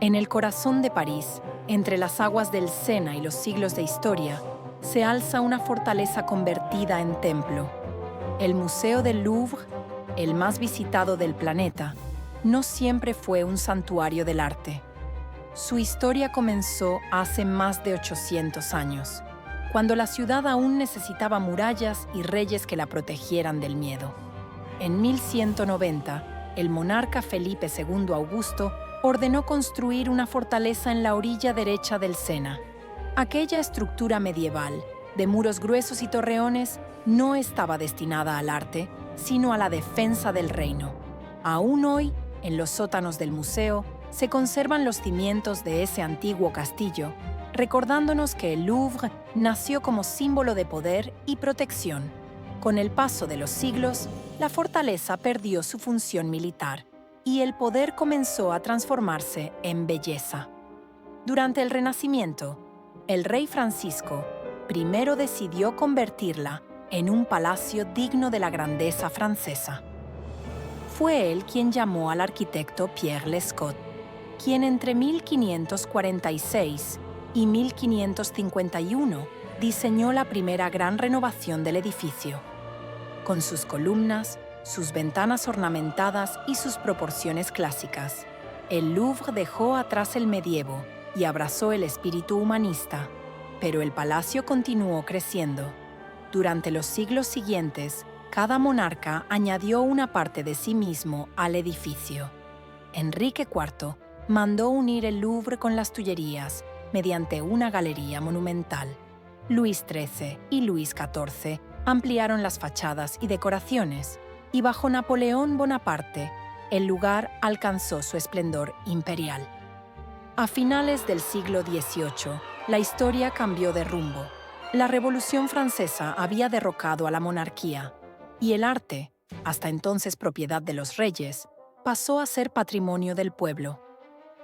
En el corazón de París, entre las aguas del Sena y los siglos de historia, se alza una fortaleza convertida en templo. El Museo del Louvre, el más visitado del planeta, no siempre fue un santuario del arte. Su historia comenzó hace más de 800 años, cuando la ciudad aún necesitaba murallas y reyes que la protegieran del miedo. En 1190, el monarca Felipe II Augusto ordenó construir una fortaleza en la orilla derecha del Sena. Aquella estructura medieval, de muros gruesos y torreones, no estaba destinada al arte, sino a la defensa del reino. Aún hoy, en los sótanos del museo, se conservan los cimientos de ese antiguo castillo, recordándonos que el Louvre nació como símbolo de poder y protección. Con el paso de los siglos, la fortaleza perdió su función militar y el poder comenzó a transformarse en belleza. Durante el Renacimiento, el rey Francisco primero decidió convertirla en un palacio digno de la grandeza francesa. Fue él quien llamó al arquitecto Pierre Lescot, quien entre 1546 y 1551 diseñó la primera gran renovación del edificio. Con sus columnas, sus ventanas ornamentadas y sus proporciones clásicas, el Louvre dejó atrás el medievo y abrazó el espíritu humanista, pero el palacio continuó creciendo. Durante los siglos siguientes, cada monarca añadió una parte de sí mismo al edificio. Enrique IV mandó unir el Louvre con las Tullerías mediante una galería monumental. Luis XIII y Luis XIV ampliaron las fachadas y decoraciones, y bajo Napoleón Bonaparte, el lugar alcanzó su esplendor imperial. A finales del siglo XVIII, la historia cambió de rumbo. La Revolución Francesa había derrocado a la monarquía, y el arte, hasta entonces propiedad de los reyes, pasó a ser patrimonio del pueblo.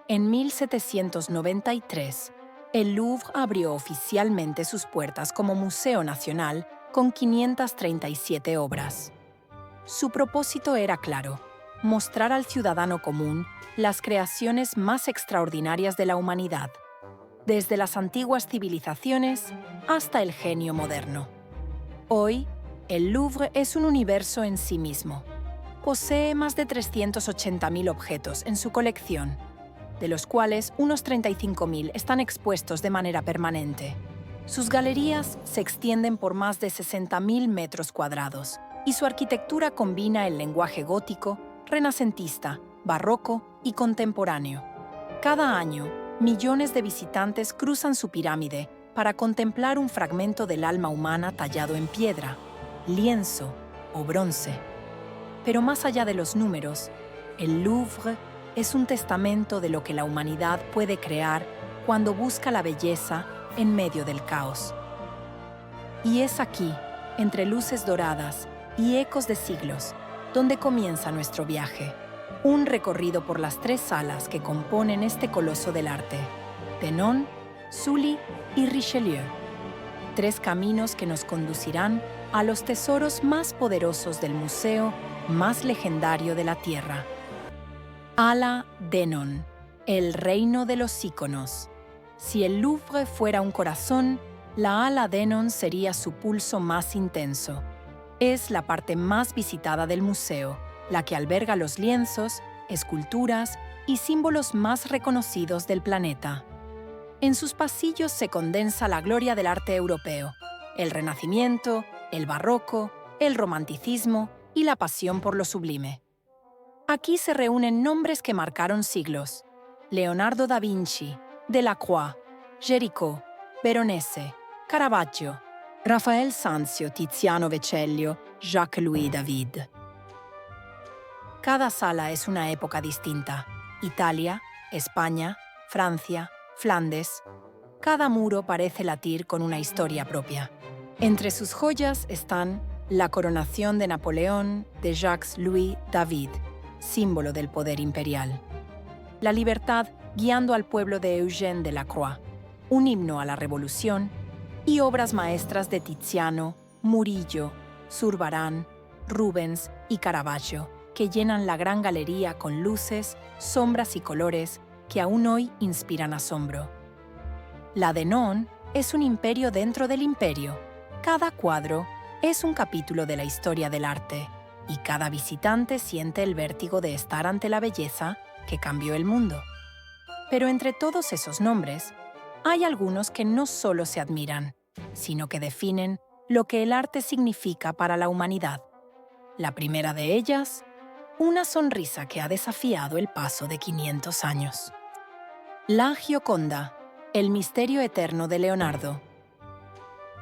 En 1793, el Louvre abrió oficialmente sus puertas como Museo Nacional con 537 obras. Su propósito era claro: mostrar al ciudadano común las creaciones más extraordinarias de la humanidad, desde las antiguas civilizaciones hasta el genio moderno. Hoy, el Louvre es un universo en sí mismo. Posee más de 380.000 objetos en su colección, de los cuales unos 35.000 están expuestos de manera permanente. Sus galerías se extienden por más de 60.000 metros cuadrados, y su arquitectura combina el lenguaje gótico, renacentista, barroco y contemporáneo. Cada año, millones de visitantes cruzan su pirámide para contemplar un fragmento del alma humana tallado en piedra, lienzo o bronce. Pero más allá de los números, el Louvre es un testamento de lo que la humanidad puede crear cuando busca la belleza en medio del caos. Y es aquí, entre luces doradas y ecos de siglos, donde comienza nuestro viaje. Un recorrido por las tres salas que componen este coloso del arte: Tenon, Sully y Richelieu. Tres caminos que nos conducirán a los tesoros más poderosos del museo más legendario de la Tierra. Ala Denon, el reino de los íconos. Si el Louvre fuera un corazón, la Ala Denon sería su pulso más intenso. Es la parte más visitada del museo, la que alberga los lienzos, esculturas y símbolos más reconocidos del planeta. En sus pasillos se condensa la gloria del arte europeo: el Renacimiento, el Barroco, el Romanticismo y la pasión por lo sublime. Aquí se reúnen nombres que marcaron siglos: Leonardo da Vinci, Delacroix, Géricault, Veronese, Caravaggio, Rafael Sanzio, Tiziano Vecellio, Jacques-Louis David. Cada sala es una época distinta: Italia, España, Francia, Flandes. Cada muro parece latir con una historia propia. Entre sus joyas están la coronación de Napoleón de Jacques-Louis David, símbolo del poder imperial; la libertad guiando al pueblo de Eugène Delacroix, un himno a la revolución; y obras maestras de Tiziano, Murillo, Zurbarán, Rubens y Caravaggio, que llenan la gran galería con luces, sombras y colores que aún hoy inspiran asombro. La Dénone es un imperio dentro del imperio. Cada cuadro es un capítulo de la historia del arte, y cada visitante siente el vértigo de estar ante la belleza que cambió el mundo. Pero entre todos esos nombres, hay algunos que no solo se admiran, sino que definen lo que el arte significa para la humanidad. La primera de ellas, una sonrisa que ha desafiado el paso de 500 años. La Gioconda, el misterio eterno de Leonardo.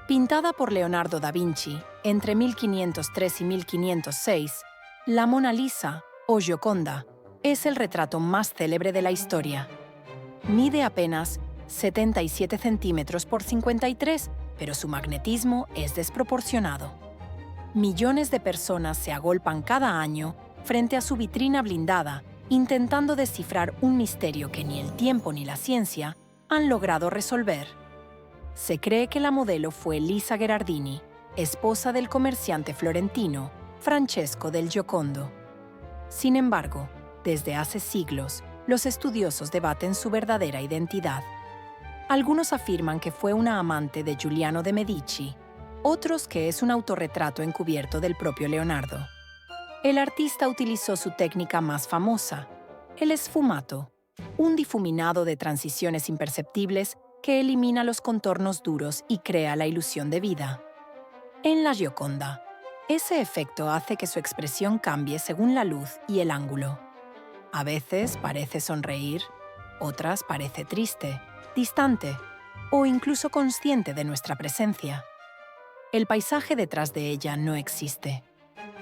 Pintada por Leonardo da Vinci entre 1503 y 1506, la Mona Lisa, o Gioconda, es el retrato más célebre de la historia. Mide apenas 77 centímetros por 53, pero su magnetismo es desproporcionado. Millones de personas se agolpan cada año frente a su vitrina blindada, intentando descifrar un misterio que ni el tiempo ni la ciencia han logrado resolver. Se cree que la modelo fue Lisa Gherardini, esposa del comerciante florentino Francesco del Giocondo. Sin embargo, desde hace siglos, los estudiosos debaten su verdadera identidad. Algunos afirman que fue una amante de Giuliano de Medici, otros que es un autorretrato encubierto del propio Leonardo. El artista utilizó su técnica más famosa, el sfumato, un difuminado de transiciones imperceptibles que elimina los contornos duros y crea la ilusión de vida. En la Gioconda, ese efecto hace que su expresión cambie según la luz y el ángulo. A veces parece sonreír, otras parece triste, distante o incluso consciente de nuestra presencia. El paisaje detrás de ella no existe.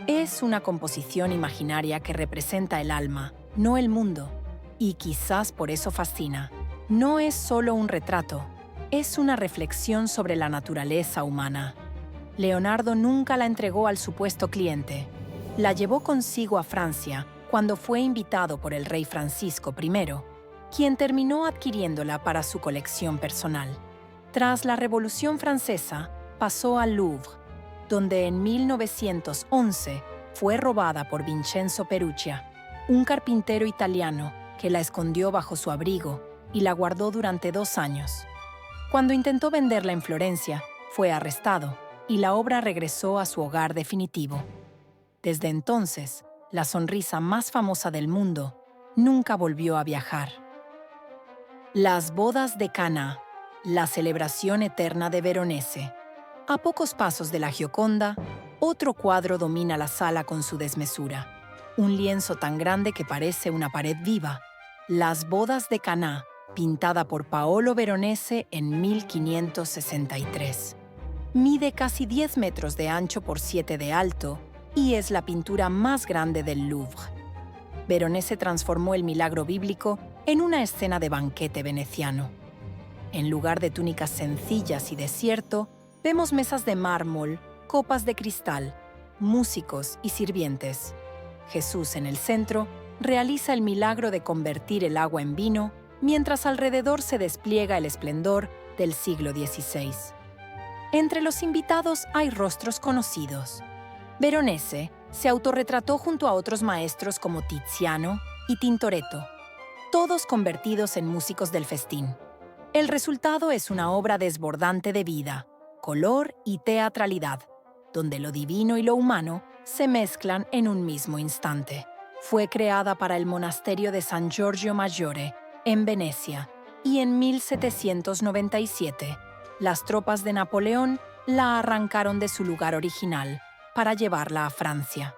Es una composición imaginaria que representa el alma, no el mundo, y quizás por eso fascina. No es solo un retrato, es una reflexión sobre la naturaleza humana. Leonardo nunca la entregó al supuesto cliente. La llevó consigo a Francia cuando fue invitado por el rey Francisco I, quien terminó adquiriéndola para su colección personal. Tras la Revolución Francesa, pasó al Louvre, donde en 1911 fue robada por Vincenzo Perugia, un carpintero italiano que la escondió bajo su abrigo y la guardó durante 2 años. Cuando intentó venderla en Florencia, fue arrestado y la obra regresó a su hogar definitivo. Desde entonces, la sonrisa más famosa del mundo nunca volvió a viajar. Las bodas de Caná, la celebración eterna de Veronese. A pocos pasos de la Gioconda, otro cuadro domina la sala con su desmesura. Un lienzo tan grande que parece una pared viva. Las bodas de Caná, pintada por Paolo Veronese en 1563. Mide casi 10 metros de ancho por 7 de alto y es la pintura más grande del Louvre. Veronese transformó el milagro bíblico en una escena de banquete veneciano. En lugar de túnicas sencillas y desierto, vemos mesas de mármol, copas de cristal, músicos y sirvientes. Jesús, en el centro, realiza el milagro de convertir el agua en vino, mientras alrededor se despliega el esplendor del siglo XVI. Entre los invitados hay rostros conocidos. Veronese se autorretrató junto a otros maestros como Tiziano y Tintoretto, todos convertidos en músicos del festín. El resultado es una obra desbordante de vida, color y teatralidad, donde lo divino y lo humano se mezclan en un mismo instante. Fue creada para el monasterio de San Giorgio Maggiore, en Venecia, y en 1797, las tropas de Napoleón la arrancaron de su lugar original para llevarla a Francia.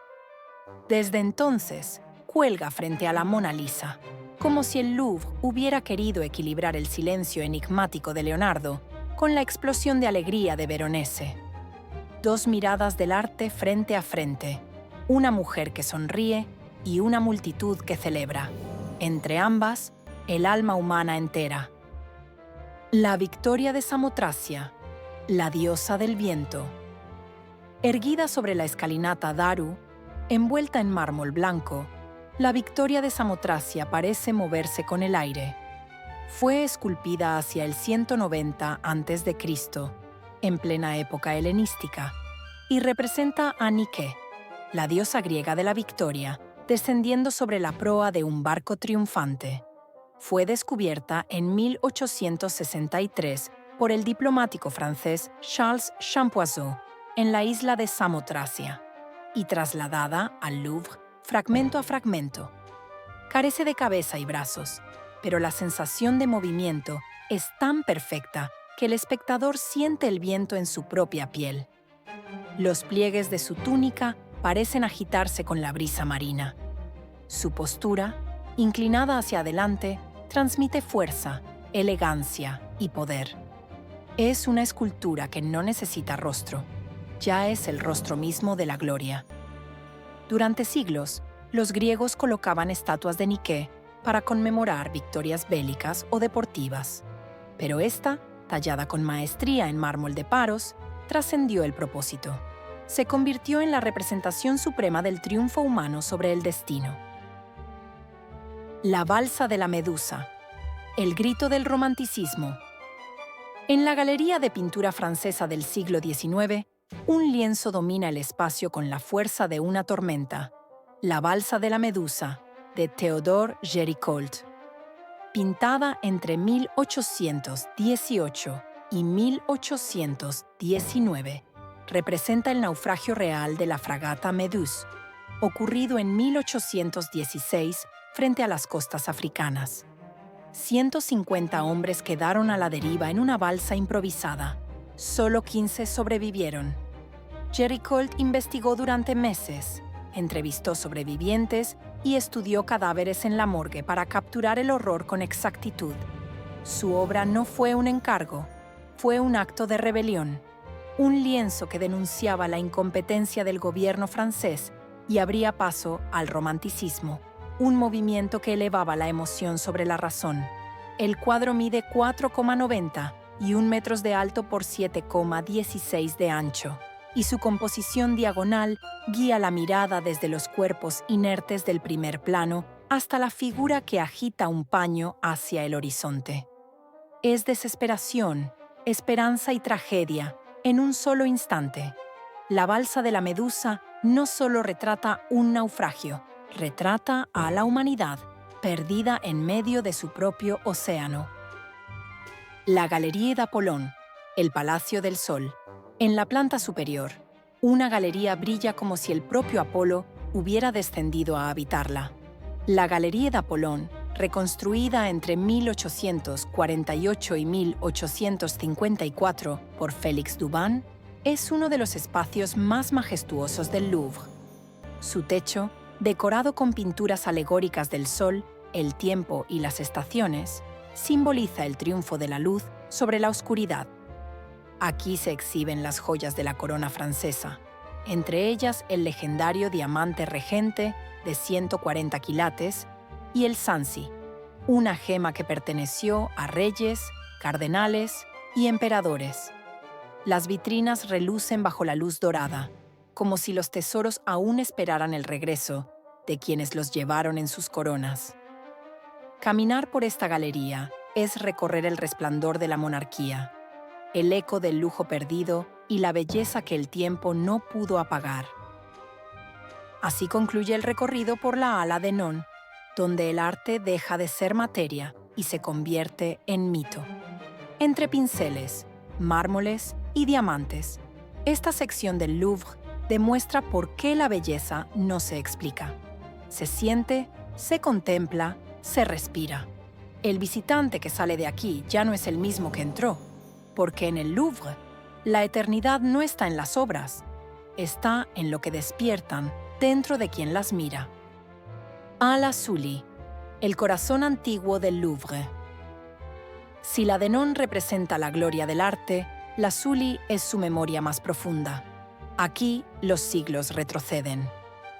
Desde entonces, cuelga frente a la Mona Lisa, como si el Louvre hubiera querido equilibrar el silencio enigmático de Leonardo con la explosión de alegría de Veronese. 2 miradas del arte frente a frente, una mujer que sonríe y una multitud que celebra. Entre ambas, el alma humana entera. La victoria de Samotracia, la diosa del viento. Erguida sobre la escalinata Daru, envuelta en mármol blanco, la victoria de Samotracia parece moverse con el aire. Fue esculpida hacia el 190 a.C., en plena época helenística, y representa a Nike, la diosa griega de la victoria, descendiendo sobre la proa de un barco triunfante. Fue descubierta en 1863 por el diplomático francés Charles Champoiseau en la isla de Samotracia y trasladada al Louvre fragmento a fragmento. Carece de cabeza y brazos, pero la sensación de movimiento es tan perfecta que el espectador siente el viento en su propia piel. Los pliegues de su túnica parecen agitarse con la brisa marina. Su postura, inclinada hacia adelante, transmite fuerza, elegancia y poder. Es una escultura que no necesita rostro, ya es el rostro mismo de la gloria. Durante siglos, los griegos colocaban estatuas de Nike para conmemorar victorias bélicas o deportivas, pero esta, tallada con maestría en mármol de Paros, trascendió el propósito. Se convirtió en la representación suprema del triunfo humano sobre el destino. La balsa de la Medusa, el grito del romanticismo. En la Galería de Pintura Francesa del siglo XIX, un lienzo domina el espacio con la fuerza de una tormenta. La balsa de la Medusa, de Théodore Géricault. Pintada entre 1818 y 1819, representa el naufragio real de la fragata Méduse, ocurrido en 1816 frente a las costas africanas. 150 hombres quedaron a la deriva en una balsa improvisada. Solo 15 sobrevivieron. Géricault investigó durante meses, entrevistó sobrevivientes y estudió cadáveres en la morgue para capturar el horror con exactitud. Su obra no fue un encargo, fue un acto de rebelión, un lienzo que denunciaba la incompetencia del gobierno francés y abría paso al romanticismo, un movimiento que elevaba la emoción sobre la razón. El cuadro mide 4,90 y 1 metros de alto por 7,16 de ancho, y su composición diagonal guía la mirada desde los cuerpos inertes del primer plano hasta la figura que agita un paño hacia el horizonte. Es desesperación, esperanza y tragedia en un solo instante. La balsa de la Medusa no solo retrata un naufragio, retrata a la humanidad perdida en medio de su propio océano. La Galería d'Apollon, el Palacio del Sol. En la planta superior, una galería brilla como si el propio Apolo hubiera descendido a habitarla. La Galería d'Apollon, reconstruida entre 1848 y 1854 por Félix Dubin, es uno de los espacios más majestuosos del Louvre. Su techo, decorado con pinturas alegóricas del sol, el tiempo y las estaciones, simboliza el triunfo de la luz sobre la oscuridad. Aquí se exhiben las joyas de la corona francesa, entre ellas el legendario diamante regente de 140 quilates y el Sancy, una gema que perteneció a reyes, cardenales y emperadores. Las vitrinas relucen bajo la luz dorada, como si los tesoros aún esperaran el regreso de quienes los llevaron en sus coronas. Caminar por esta galería es recorrer el resplandor de la monarquía, el eco del lujo perdido y la belleza que el tiempo no pudo apagar. Así concluye el recorrido por la ala de Non, donde el arte deja de ser materia y se convierte en mito. Entre pinceles, mármoles y diamantes, esta sección del Louvre demuestra por qué la belleza no se explica. Se siente, se contempla, se respira. El visitante que sale de aquí ya no es el mismo que entró, porque en el Louvre, la eternidad no está en las obras, está en lo que despiertan dentro de quien las mira. Al-Azuli, el corazón antiguo del Louvre. Si la Denon representa la gloria del arte, la Sully es su memoria más profunda. Aquí los siglos retroceden.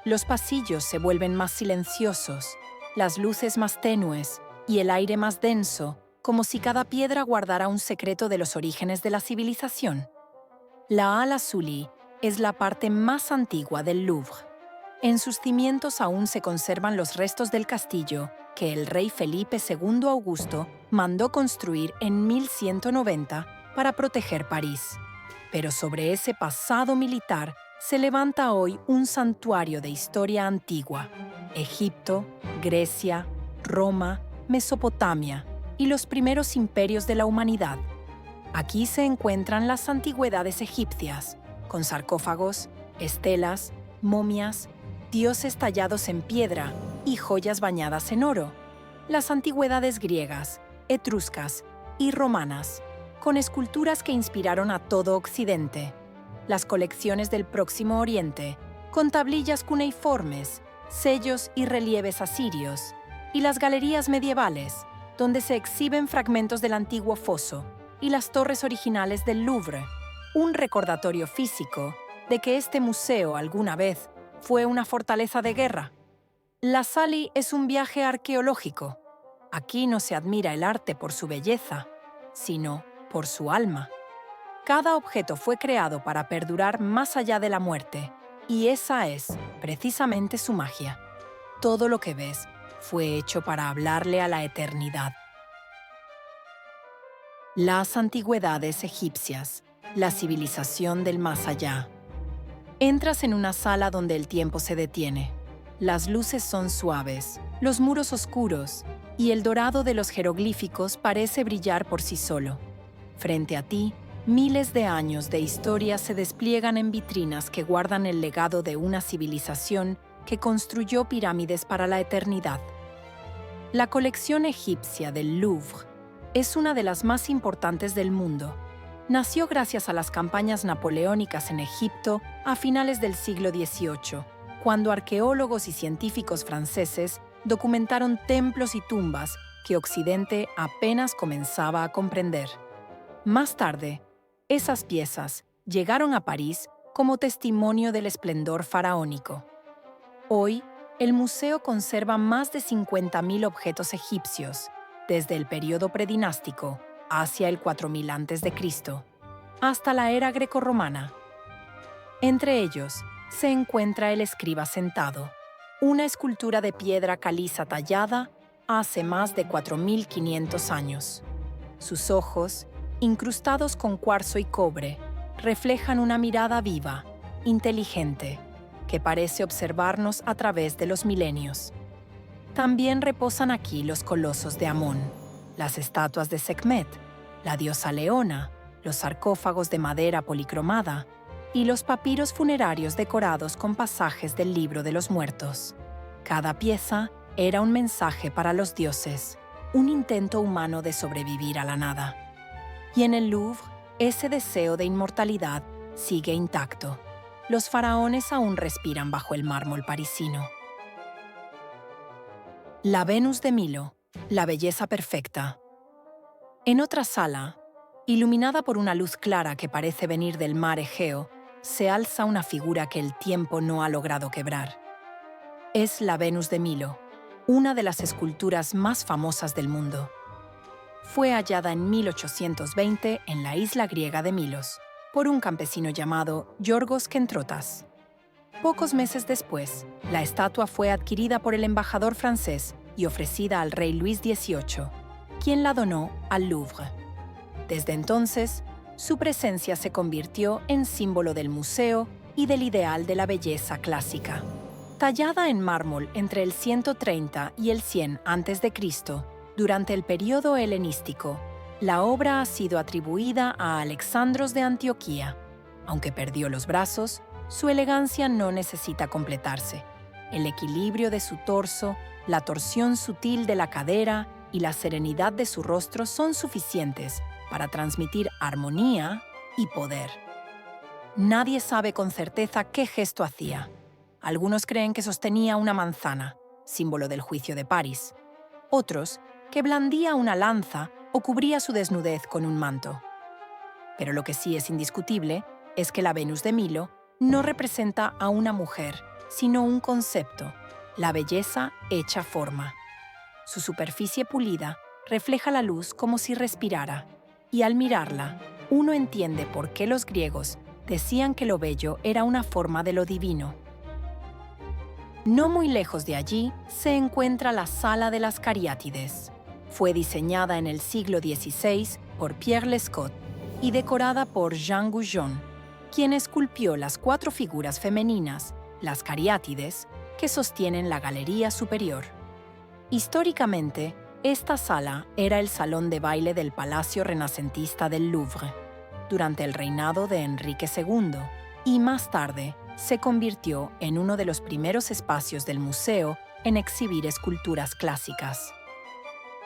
Los pasillos se vuelven más silenciosos, las luces más tenues y el aire más denso, como si cada piedra guardara un secreto de los orígenes de la civilización. La Al-Azuli es la parte más antigua del Louvre. En sus cimientos aún se conservan los restos del castillo que el rey Felipe II Augusto mandó construir en 1190 para proteger París. Pero sobre ese pasado militar se levanta hoy un santuario de historia antigua. Egipto, Grecia, Roma Mesopotamia y los primeros imperios de la humanidad. Aquí se encuentran las antigüedades egipcias, con sarcófagos, estelas, momias, dioses tallados en piedra y joyas bañadas en oro. Las antigüedades griegas, etruscas y romanas, con esculturas que inspiraron a todo Occidente. Las colecciones del Próximo Oriente, con tablillas cuneiformes, sellos y relieves asirios, y las galerías medievales, donde se exhiben fragmentos del antiguo foso, y las torres originales del Louvre, un recordatorio físico de que este museo alguna vez fue una fortaleza de guerra. La Sali es un viaje arqueológico. Aquí no se admira el arte por su belleza, sino por su alma. Cada objeto fue creado para perdurar más allá de la muerte, y esa es, precisamente, su magia. Todo lo que ves fue hecho para hablarle a la eternidad. Las antigüedades egipcias, la civilización del más allá. Entras en una sala donde el tiempo se detiene. Las luces son suaves, los muros oscuros, y el dorado de los jeroglíficos parece brillar por sí solo. Frente a ti, miles de años de historia se despliegan en vitrinas que guardan el legado de una civilización que construyó pirámides para la eternidad. La colección egipcia del Louvre es una de las más importantes del mundo. Nació gracias a las campañas napoleónicas en Egipto a finales del siglo XVIII, cuando arqueólogos y científicos franceses documentaron templos y tumbas que Occidente apenas comenzaba a comprender. Más tarde, esas piezas llegaron a París como testimonio del esplendor faraónico. Hoy, el museo conserva más de 50.000 objetos egipcios, desde el período predinástico hacia el 4000 a.C., hasta la era grecorromana. Entre ellos, se encuentra el escriba sentado, una escultura de piedra caliza tallada hace más de 4500 años. Sus ojos, incrustados con cuarzo y cobre, reflejan una mirada viva, inteligente, que parece observarnos a través de los milenios. También reposan aquí los colosos de Amón, las estatuas de Sekhmet, la diosa Leona, los sarcófagos de madera policromada y los papiros funerarios decorados con pasajes del Libro de los Muertos. Cada pieza era un mensaje para los dioses, un intento humano de sobrevivir a la nada. Y en el Louvre, ese deseo de inmortalidad sigue intacto. Los faraones aún respiran bajo el mármol parisino. La Venus de Milo, la belleza perfecta. En otra sala, iluminada por una luz clara que parece venir del mar Egeo, se alza una figura que el tiempo no ha logrado quebrar. Es la Venus de Milo, una de las esculturas más famosas del mundo. Fue hallada en 1820 en la isla griega de Milos, por un campesino llamado Yorgos Kentrotas. Pocos meses después, la estatua fue adquirida por el embajador francés y ofrecida al rey Luis XVIII, quien la donó al Louvre. Desde entonces, su presencia se convirtió en símbolo del museo y del ideal de la belleza clásica. Tallada en mármol entre el 130 y el 100 a.C., durante el período helenístico, la obra ha sido atribuida a Alexandros de Antioquía. Aunque perdió los brazos, su elegancia no necesita completarse. El equilibrio de su torso, la torsión sutil de la cadera y la serenidad de su rostro son suficientes para transmitir armonía y poder. Nadie sabe con certeza qué gesto hacía. Algunos creen que sostenía una manzana, símbolo del juicio de París. Otros, que blandía una lanza o cubría su desnudez con un manto. Pero lo que sí es indiscutible es que la Venus de Milo no representa a una mujer, sino un concepto, la belleza hecha forma. Su superficie pulida refleja la luz como si respirara, y al mirarla, uno entiende por qué los griegos decían que lo bello era una forma de lo divino. No muy lejos de allí se encuentra la Sala de las Cariátides. Fue diseñada en el siglo XVI por Pierre Lescot y decorada por Jean Goujon, quien esculpió las 4 figuras femeninas, las cariátides, que sostienen la galería superior. Históricamente, Esta sala era el salón de baile del Palacio Renacentista del Louvre durante el reinado de Enrique II y más tarde se convirtió en uno de los primeros espacios del museo en exhibir esculturas clásicas.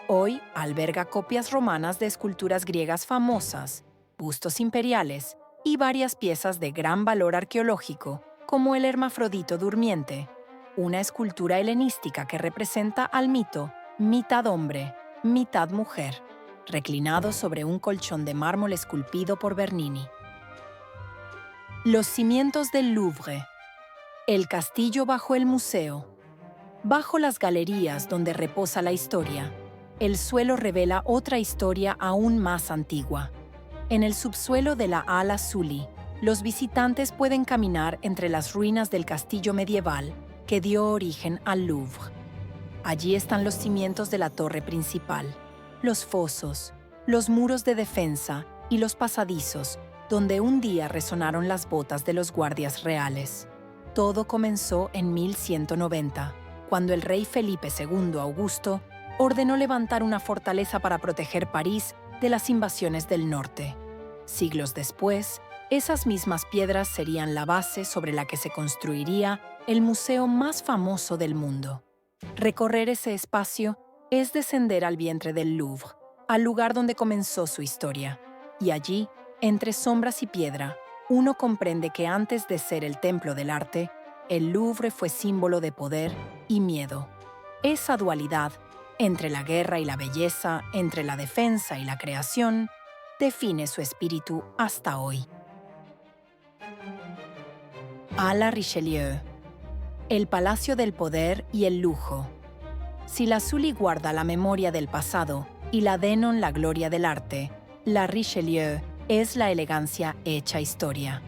Hoy alberga copias romanas de esculturas griegas famosas, bustos imperiales y varias piezas de gran valor arqueológico, como el Hermafrodito Durmiente, una escultura helenística que representa al mito mitad hombre, mitad mujer, reclinado sobre un colchón de mármol esculpido por Bernini. Los cimientos del Louvre. El castillo bajo el museo. Bajo las galerías donde reposa la historia, el suelo revela otra historia aún más antigua. En el subsuelo de la Ala Suli, los visitantes pueden caminar entre las ruinas del castillo medieval que dio origen al Louvre. Allí están los cimientos de la torre principal, los fosos, los muros de defensa y los pasadizos, donde un día resonaron las botas de los guardias reales. Todo comenzó en 1190, cuando el rey Felipe II Augusto ordenó levantar una fortaleza para proteger París de las invasiones del norte. Siglos después, esas mismas piedras serían la base sobre la que se construiría el museo más famoso del mundo. Recorrer ese espacio es descender al vientre del Louvre, al lugar donde comenzó su historia, y allí, entre sombras y piedra, uno comprende que antes de ser el templo del arte, el Louvre fue símbolo de poder y miedo. Esa dualidad, entre la guerra y la belleza, entre la defensa y la creación, define su espíritu hasta hoy. Ala Richelieu. El Palacio del Poder y el Lujo. Si la Sully guarda la memoria del pasado y la Denon la gloria del arte, la Richelieu es la elegancia hecha historia.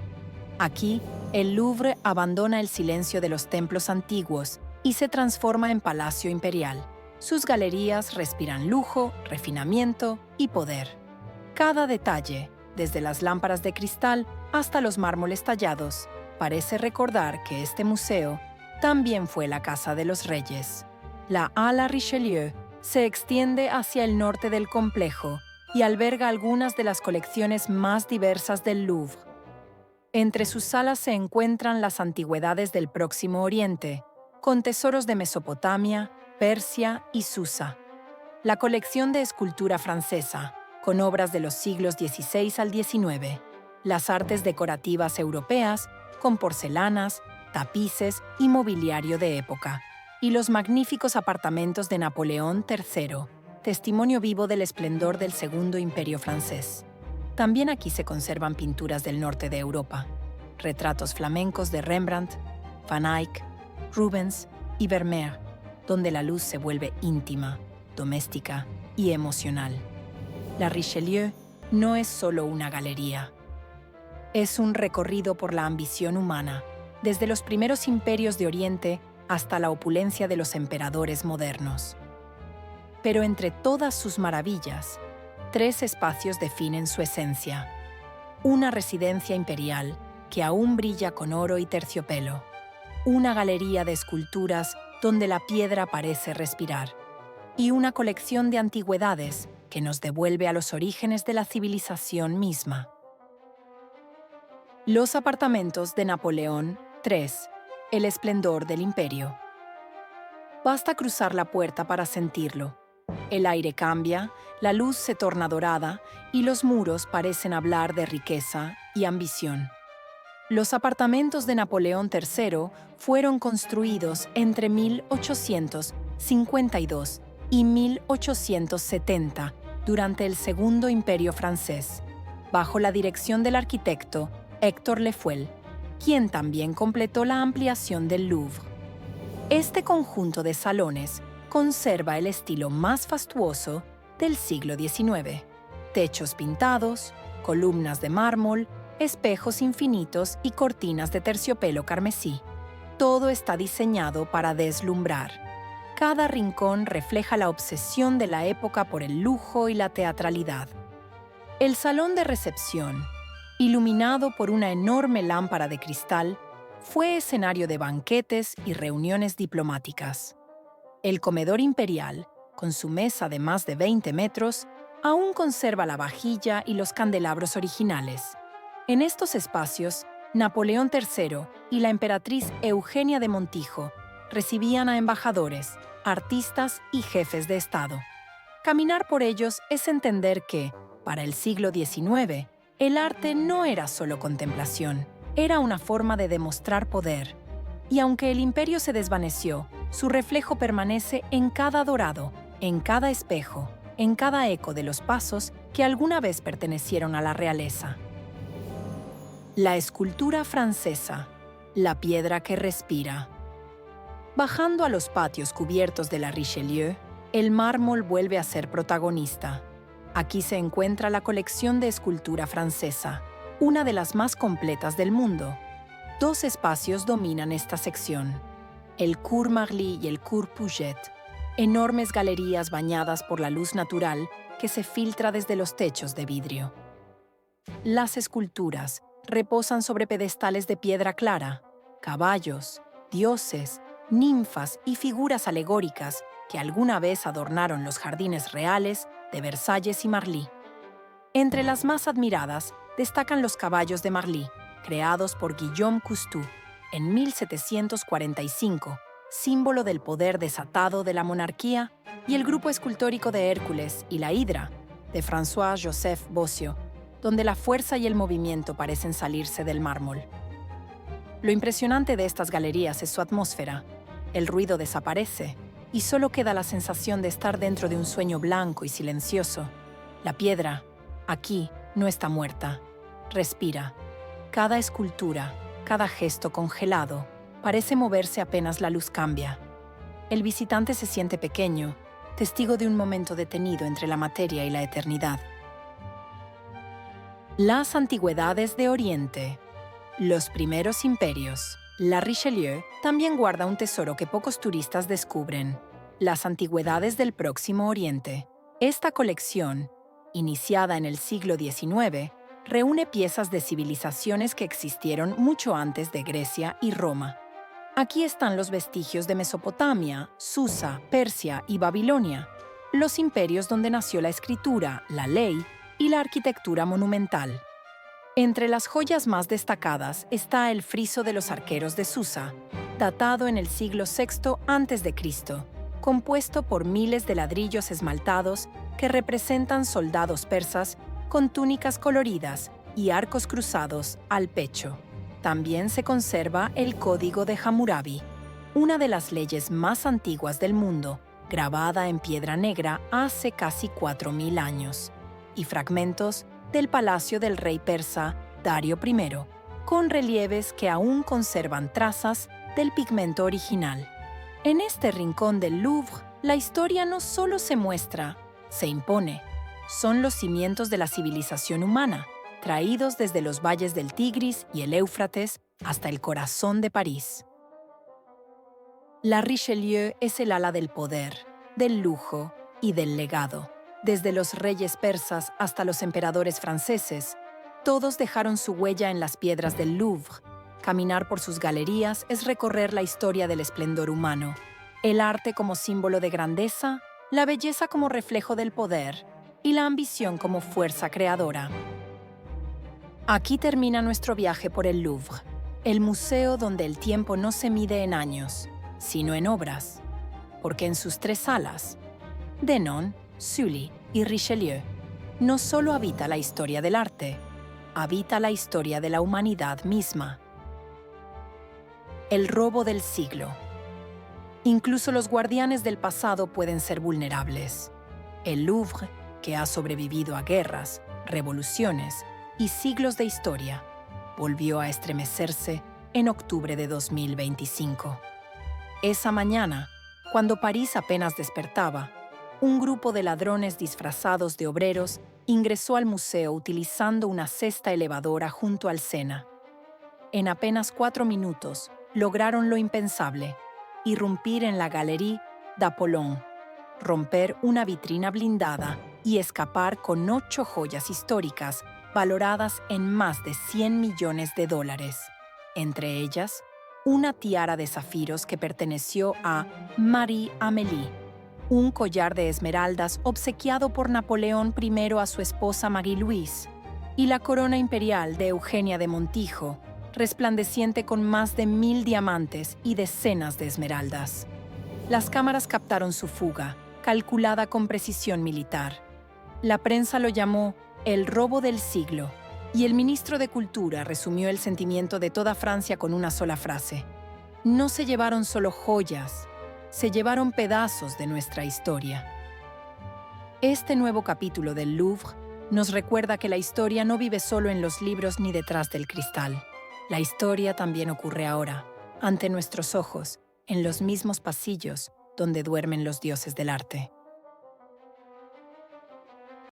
Aquí, el Louvre abandona el silencio de los templos antiguos y se transforma en palacio imperial. Sus galerías respiran lujo, refinamiento y poder. Cada detalle, desde las lámparas de cristal hasta los mármoles tallados, parece recordar que este museo también fue la casa de los reyes. La Ala Richelieu se extiende hacia el norte del complejo y alberga algunas de las colecciones más diversas del Louvre. Entre sus salas se encuentran las antigüedades del Próximo Oriente, con tesoros de Mesopotamia, Persia y Susa. La colección de escultura francesa, con obras de los siglos XVI al XIX. Las artes decorativas europeas, con porcelanas, tapices y mobiliario de época. Y los magníficos apartamentos de Napoleón III, testimonio vivo del esplendor del Segundo Imperio francés. También aquí se conservan pinturas del norte de Europa, retratos flamencos de Rembrandt, Van Eyck, Rubens y Vermeer, donde la luz se vuelve íntima, doméstica y emocional. La Richelieu no es solo una galería. Es un recorrido por la ambición humana, desde los primeros imperios de Oriente hasta la opulencia de los emperadores modernos. Pero entre todas sus maravillas, 3 espacios definen su esencia. Una residencia imperial que aún brilla con oro y terciopelo. Una galería de esculturas donde la piedra parece respirar. Y una colección de antigüedades que nos devuelve a los orígenes de la civilización misma. Los apartamentos de Napoleón III. El esplendor del imperio. Basta cruzar la puerta para sentirlo. El aire cambia, la luz se torna dorada y los muros parecen hablar de riqueza y ambición. Los apartamentos de Napoleón III fueron construidos entre 1852 y 1870 durante el Segundo Imperio francés, bajo la dirección del arquitecto Héctor Lefeuille, quien también completó la ampliación del Louvre. Este conjunto de salones conserva el estilo más fastuoso del siglo XIX. Techos pintados, columnas de mármol, espejos infinitos y cortinas de terciopelo carmesí. Todo está diseñado para deslumbrar. Cada rincón refleja la obsesión de la época por el lujo y la teatralidad. El salón de recepción, iluminado por una enorme lámpara de cristal, fue escenario de banquetes y reuniones diplomáticas. El comedor imperial, con su mesa de más de 20 metros, aún conserva la vajilla y los candelabros originales. En estos espacios, Napoleón III y la emperatriz Eugenia de Montijo recibían a embajadores, artistas y jefes de Estado. Caminar por ellos es entender que, para el siglo XIX, el arte no era solo contemplación, era una forma de demostrar poder. Y aunque el imperio se desvaneció, su reflejo permanece en cada dorado, en cada espejo, en cada eco de los pasos que alguna vez pertenecieron a la realeza. La escultura francesa, la piedra que respira. Bajando a los patios cubiertos de la Richelieu, el mármol vuelve a ser protagonista. Aquí se encuentra la colección de escultura francesa, una de las más completas del mundo. Dos espacios dominan esta sección: el Cours Marly y el Cours Puget, enormes galerías bañadas por la luz natural que se filtra desde los techos de vidrio. Las esculturas reposan sobre pedestales de piedra clara, caballos, dioses, ninfas y figuras alegóricas que alguna vez adornaron los jardines reales de Versalles y Marly. Entre las más admiradas destacan los caballos de Marly, creados por Guillaume Cousteau en 1745, símbolo del poder desatado de la monarquía, y el grupo escultórico de Hércules y la Hidra, de François-Joseph Bossio, donde la fuerza y el movimiento parecen salirse del mármol. Lo impresionante de estas galerías es su atmósfera. El ruido desaparece y solo queda la sensación de estar dentro de un sueño blanco y silencioso. La piedra, aquí, no está muerta. Respira. Cada escultura, cada gesto congelado, parece moverse apenas la luz cambia. El visitante se siente pequeño, testigo de un momento detenido entre la materia y la eternidad. Las antigüedades de Oriente. Los primeros imperios. La Richelieu también guarda un tesoro que pocos turistas descubren: las antigüedades del Próximo Oriente. Esta colección, iniciada en el siglo XIX, reúne piezas de civilizaciones que existieron mucho antes de Grecia y Roma. Aquí están los vestigios de Mesopotamia, Susa, Persia y Babilonia, los imperios donde nació la escritura, la ley y la arquitectura monumental. Entre las joyas más destacadas está el friso de los arqueros de Susa, datado en el siglo VI a.C., compuesto por miles de ladrillos esmaltados que representan soldados persas con túnicas coloridas y arcos cruzados al pecho. También se conserva el Código de Hammurabi, una de las leyes más antiguas del mundo, grabada en piedra negra hace casi 4000 años, y fragmentos del palacio del rey persa Dario I, con relieves que aún conservan trazas del pigmento original. En este rincón del Louvre, la historia no solo se muestra, se impone. Son los cimientos de la civilización humana, traídos desde los valles del Tigris y el Éufrates hasta el corazón de París. La Richelieu es el ala del poder, del lujo y del legado. Desde los reyes persas hasta los emperadores franceses, todos dejaron su huella en las piedras del Louvre. Caminar por sus galerías es recorrer la historia del esplendor humano, el arte como símbolo de grandeza, la belleza como reflejo del poder y la ambición como fuerza creadora. Aquí termina nuestro viaje por el Louvre, el museo donde el tiempo no se mide en años, sino en obras, porque en sus tres salas, Denon, Sully y Richelieu, no solo habita la historia del arte, habita la historia de la humanidad misma. El robo del siglo. Incluso los guardianes del pasado pueden ser vulnerables. El Louvre, que ha sobrevivido a guerras, revoluciones y siglos de historia, volvió a estremecerse en octubre de 2025. Esa mañana, cuando París apenas despertaba, un grupo de ladrones disfrazados de obreros ingresó al museo utilizando una cesta elevadora junto al Sena. En apenas 4 minutos, lograron lo impensable: irrumpir en la Galerie d'Apollon, romper una vitrina blindada y escapar con 8 joyas históricas valoradas en más de $100 millones, entre ellas una tiara de zafiros que perteneció a Marie Amélie, un collar de esmeraldas obsequiado por Napoleón I a su esposa Marie-Louise, y la corona imperial de Eugenia de Montijo, resplandeciente con más de 1000 diamantes y decenas de esmeraldas. Las cámaras captaron su fuga, calculada con precisión militar. La prensa lo llamó el robo del siglo, y el ministro de Cultura resumió el sentimiento de toda Francia con una sola frase: no se llevaron solo joyas, se llevaron pedazos de nuestra historia. Este nuevo capítulo del Louvre nos recuerda que la historia no vive solo en los libros ni detrás del cristal. La historia también ocurre ahora, ante nuestros ojos, en los mismos pasillos donde duermen los dioses del arte.